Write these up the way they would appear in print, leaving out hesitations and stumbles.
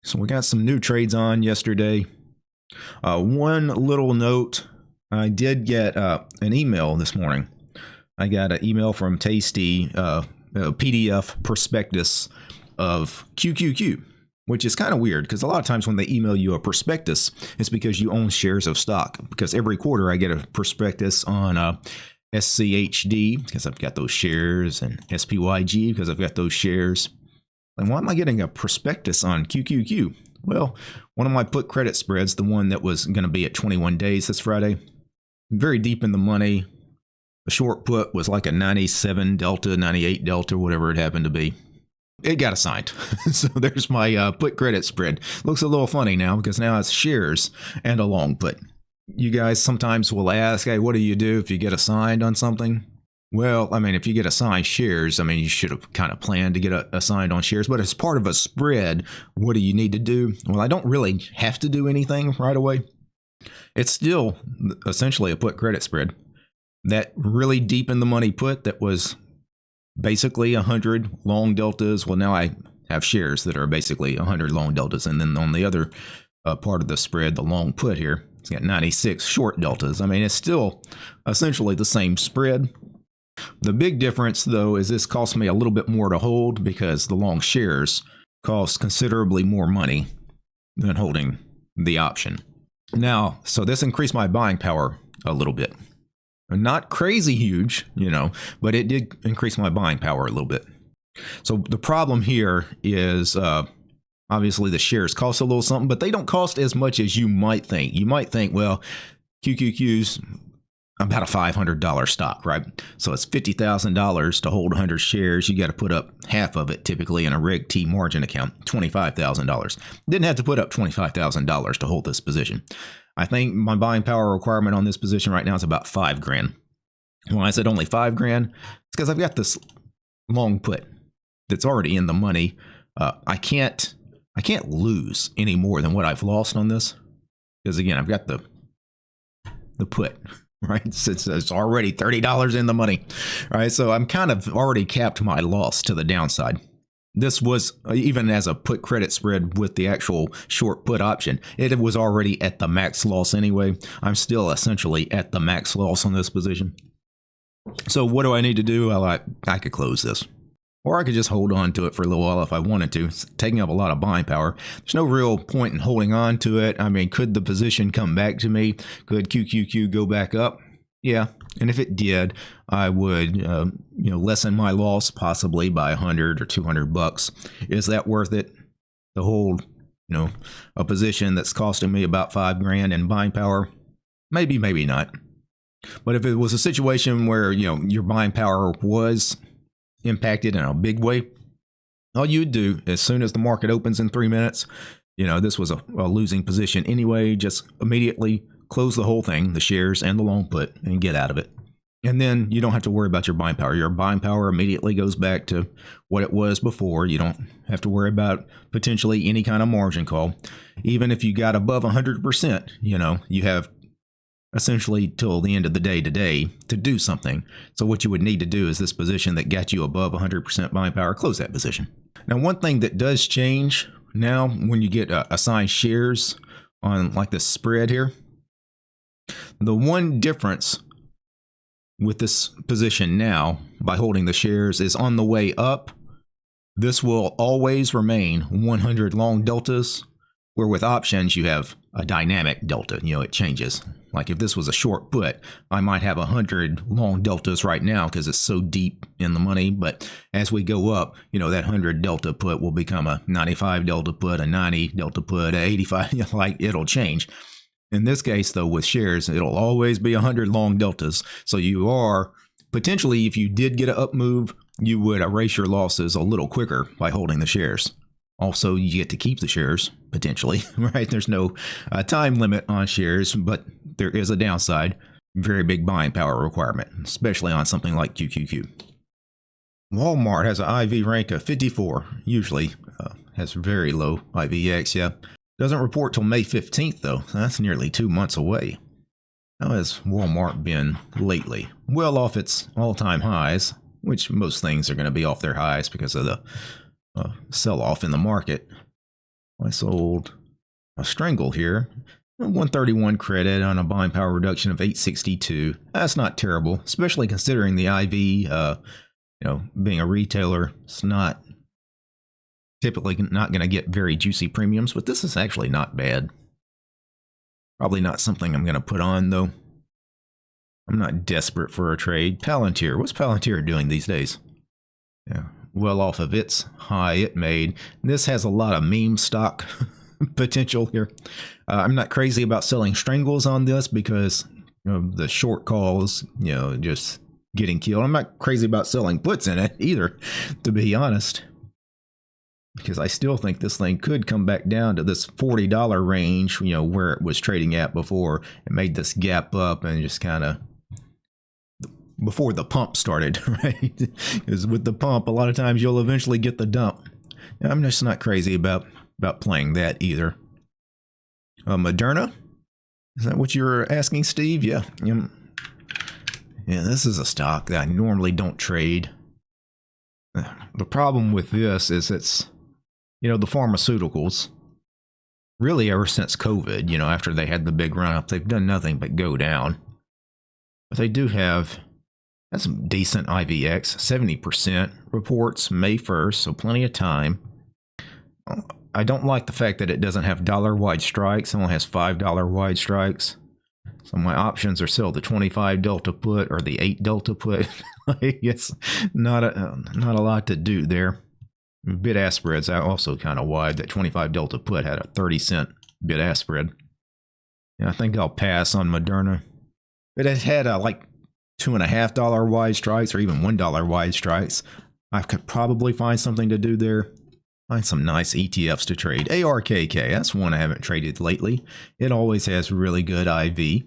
So we got some new trades on yesterday. One little note, I did get an email this morning. I got an email from Tasty, a PDF prospectus of QQQ, which is kind of weird because a lot of times when they email you a prospectus, it's because you own shares of stock. Because every quarter I get a prospectus on SCHD because I've got those shares, and SPYG because I've got those shares. And why am I getting a prospectus on QQQ? Well, one of my put credit spreads, the one that was going to be at 21 days this Friday, very deep in the money. The short put was like a 97 delta, 98 delta, whatever it happened to be. It got assigned. So there's my put credit spread. Looks a little funny now because now it's shares and a long put. You guys sometimes will ask, hey, what do you do if you get assigned on something? Well, I mean, if you get assigned shares, I mean, you should have kind of planned to get assigned on shares. But as part of a spread, what do you need to do? Well, I don't really have to do anything right away. It's still essentially a put credit spread. That really deep in the money put that was basically 100 long deltas. Well, now I have shares that are basically 100 long deltas. And then on the other part of the spread, the long put here, it's got 96 short deltas. I mean, it's still essentially the same spread. The big difference, though, is this costs me a little bit more to hold because the long shares cost considerably more money than holding the option. Now, so this increased my buying power a little bit. Not crazy huge, you know, but it did increase my buying power a little bit. So the problem here is obviously the shares cost a little something, but they don't cost as much as you might think. You might think, well, QQQ's about a $500 stock, right? So it's $50,000 to hold 100 shares. You got to put up half of it typically in a Reg T margin account, $25,000. Didn't have to put up $25,000 to hold this position. I think my buying power requirement on this position right now is about $5,000. When I said only $5,000, it's because I've got this long put that's already in the money. I can't lose any more than what I've lost on this because again, I've got the put. Right, since it's already $30 in the money, right? So I'm kind of already capped my loss to the downside. This was even as a put credit spread with the actual short put option. It was already at the max loss anyway. I'm still essentially at the max loss on this position. So what do I need to do? Well, I could close this. Or I could just hold on to it for a little while if I wanted to. It's taking up a lot of buying power. There's no real point in holding on to it. I mean, could the position come back to me? Could QQQ go back up? Yeah. And if it did, I would, lessen my loss possibly by 100 or 200 bucks. Is that worth it to hold, a position that's costing me about $5,000 in buying power? Maybe, maybe not. But if it was a situation where, your buying power was impacted in a big way, all you would do as soon as the market opens in 3 minutes, this was a losing position anyway, just immediately close the whole thing, the shares and the long put, and get out of it. And then you don't have to worry about your buying power. Your buying power immediately goes back to what it was before. You don't have to worry about potentially any kind of margin call. Even if you got above 100%, you have essentially till the end of the day today to do something. So what you would need to do is this position that got you above 100% buying power, close that position. Now, one thing that does change now when you get assigned shares on like this spread here, the one difference with this position now by holding the shares is on the way up, this will always remain 100 long deltas, where with options you have a dynamic delta. It changes. Like if this was a short put, I might have 100 long deltas right now because it's so deep in the money. But as we go up, that 100 delta put will become a 95 delta put, a 90 delta put, a 85. Like it'll change. In this case, though, with shares, it'll always be 100 long deltas. So you are potentially, if you did get an up move, you would erase your losses a little quicker by holding the shares. Also, you get to keep the shares, potentially, right? There's no time limit on shares, but there is a downside. Very big buying power requirement, especially on something like QQQ. Walmart has an IV rank of 54, usually has very low IVX, yeah. Doesn't report till May 15th, though. That's nearly 2 months away. How has Walmart been lately? Well off its all-time highs, which most things are going to be off their highs because of the sell-off in the market. I sold a strangle here. 131 credit on a buying power reduction of 862. That's not terrible, especially considering the IV, being a retailer, it's not typically not going to get very juicy premiums, but this is actually not bad. Probably not something I'm going to put on, though. I'm not desperate for a trade. Palantir. What's Palantir doing these days? Yeah, well off of its high it made. This has a lot of meme stock potential here. I'm not crazy about selling strangles on this because the short calls, just getting killed. I'm not crazy about selling puts in it either, to be honest, because I still think this thing could come back down to this $40 range, where it was trading at before. It made this gap up and just kind of before the pump started, right? Because with the pump, a lot of times you'll eventually get the dump. I'm just not crazy about playing that either. Moderna? Is that what you're asking, Steve? Yeah. Yeah, this is a stock that I normally don't trade. The problem with this is it's, the pharmaceuticals, really ever since COVID, after they had the big run up, they've done nothing but go down. But they do have some decent IVX, 70% reports May 1st, so plenty of time. I don't like the fact that it doesn't have dollar wide strikes. It only has $5 wide strikes. So my options are still the 25 delta put or the 8 delta put. It's not a lot to do there. Bid-ask spreads are also kind of wide. That 25 delta put had a 30-cent bid-ask spread. Yeah, I think I'll pass on Moderna. But it had like $2.50 wide strikes or even $1 wide strikes. I could probably find something to do there. Find some nice ETFs to trade. ARKK, that's one I haven't traded lately. It always has really good IV.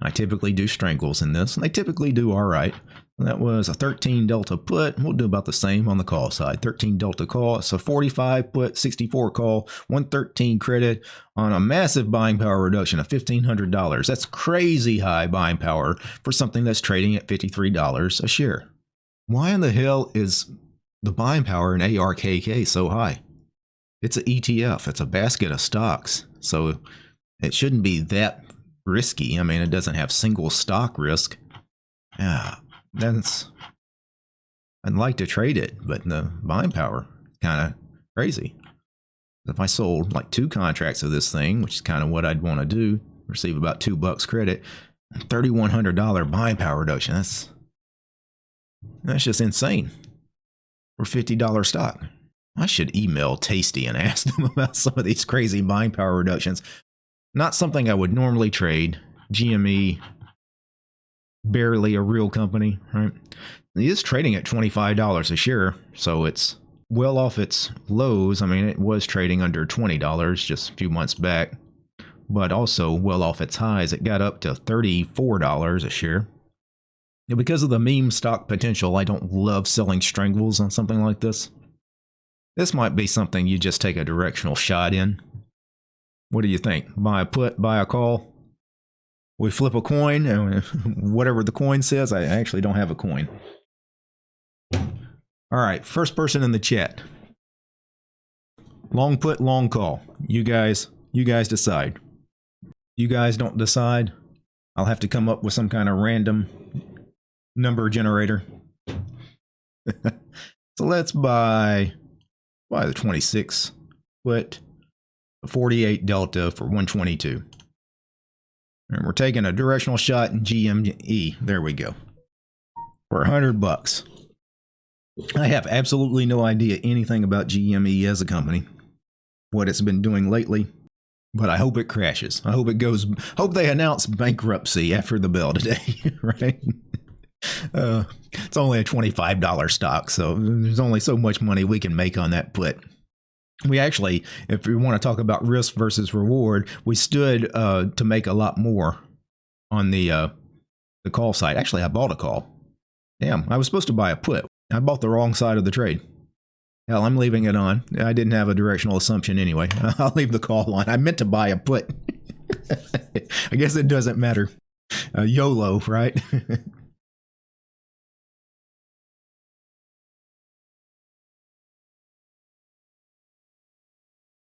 I typically do strangles in this, and they typically do all right. That was a 13 delta put. We'll do about the same on the call side. 13 delta call, so 45 put, 64 call, 113 credit on a massive buying power reduction of $1,500. That's crazy high buying power for something that's trading at $53 a share. Why in the hell is the buying power in ARKK so high? It's an ETF. It's a basket of stocks. So it shouldn't be that risky. I mean, it doesn't have single stock risk. Yeah, I'd like to trade it, but the buying power is kind of crazy. If I sold like 2 contracts of this thing, which is kind of what I'd want to do, receive about $2 credit, $3,100 buying power reduction. That's just insane. For $50 stock. I should email Tasty and ask them about some of these crazy buying power reductions. Not something I would normally trade. GME, barely a real company, right? It is trading at $25 a share, so it's well off its lows. I mean, it was trading under $20 just a few months back, but also well off its highs. It got up to $34 a share. And because of the meme stock potential, I don't love selling strangles on something like this. This might be something you just take a directional shot in. What do you think? Buy a put, buy a call? We flip a coin, and whatever the coin says. I actually don't have a coin. All right, first person in the chat. Long put, long call. You guys decide. You guys don't decide, I'll have to come up with some kind of random number generator. So let's buy the 26 put, a 48 delta for 122. And we're taking a directional shot in GME. There we go. For $100. I have absolutely no idea anything about GME as a company, what it's been doing lately, but I hope it crashes. I hope it goes. Hope they announce bankruptcy after the bell today, right? It's only a $25 stock, so there's only so much money we can make on that put. We actually, if we want to talk about risk versus reward, we stood to make a lot more on the call side. Actually, I bought a call. Damn, I was supposed to buy a put. I bought the wrong side of the trade. Hell, I'm leaving it on. I didn't have a directional assumption anyway. I'll leave the call on. I meant to buy a put. I guess it doesn't matter. YOLO, right?